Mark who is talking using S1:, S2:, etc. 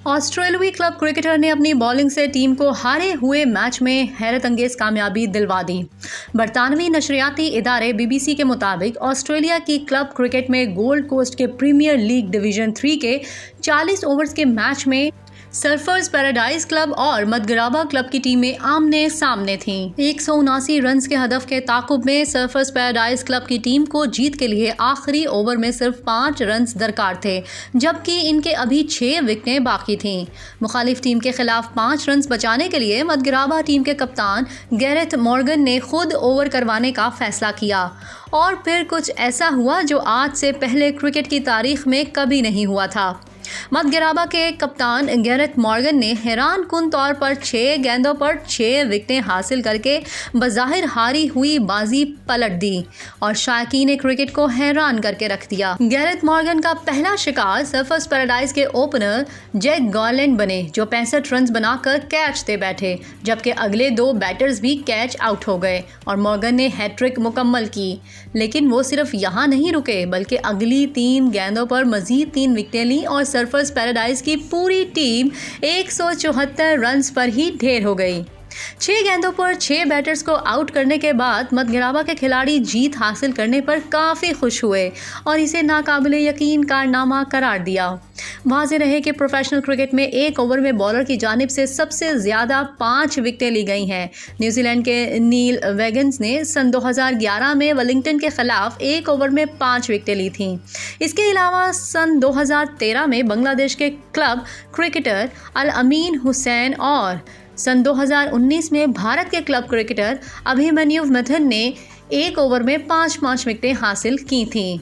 S1: ऑस्ट्रेलियाई club cricketer ने अपनी बॉलिंग से टीम को हारे हुए मैच में हैरत अंगेज कामयाबी दिलवा दी। बरतानवी नशरियाती इदारे बीबीसी के मुताबिक ऑस्ट्रेलिया की क्लब क्रिकेट में गोल्ड कोस्ट के प्रीमियर लीग डिवीजन 3 के 40 ओवर्स के मैच में सर्फर्स पैराडाइज क्लब और मदगराबा क्लब की टीमें आमने सामने थीं। 179 रन के हदफ के ताकुब में सर्फर्स पैराडाइज क्लब की टीम को जीत के लिए आखिरी ओवर में सिर्फ 5 रन दरकार थे, जबकि इनके अभी 6 विकेटें बाकी थीं। मुखालिफ टीम के खिलाफ 5 रन बचाने के लिए मदगराबा टीम के कप्तान गैरेथ मॉर्गन ने खुद ओवर करवाने का फैसला किया और फिर कुछ ऐसा हुआ जो आज से पहले क्रिकेट की तारीख में कभी नहीं हुआ था। मदगराबा के कप्तान गैरेथ मॉर्गन ने हैरान कुन तौर पर 6 गेंदों पर 6 विकेटें हासिल करके बज़ाहिर हारी हुई बाजी पलट दी और शायकीन क्रिकेट को हैरान करके रख दिया। गैरेथ मॉर्गन का पहला शिकार सर्फर्स पैराडाइज के ओपनर जैक गॉरलैंड बने, जो 65 रन बनाकर कैच दे बैठे, जबकि अगले 2 बैटर्स भी कैच आउट हो गए और मॉर्गन ने हैट्रिक मुकम्मल की। लेकिन वो सिर्फ यहाँ नहीं रुके, बल्कि अगली 3 गेंदों पर मजीद 3 विकेटें ली और सर्फर्स पैराडाइज की पूरी टीम 174 रन पर ही ढेर हो गई। 6 गेंदों पर 6 बैटर्स को आउट करने के बाद मदगराबा के खिलाड़ी जीत हासिल करने पर काफ़ी खुश हुए और इसे नाकाबिले यकीन कारनामा करार दिया। वाज़ेह रहे कि प्रोफेशनल क्रिकेट में एक ओवर में बॉलर की जानिब से सबसे ज़्यादा 5 विकेटें ली गई हैं। न्यूजीलैंड के नील वेगन्स ने सन 2011 में वेलिंगटन के खिलाफ एक ओवर में 5 विकेटें ली थीं। इसके अलावा सन 2013 में बांग्लादेश के क्लब क्रिकेटर अल अमीन हुसैन और सन 2019 में भारत के क्लब क्रिकेटर अभिमन्यु मिथुन ने एक ओवर में 5-5 विकेटें हासिल की थीं।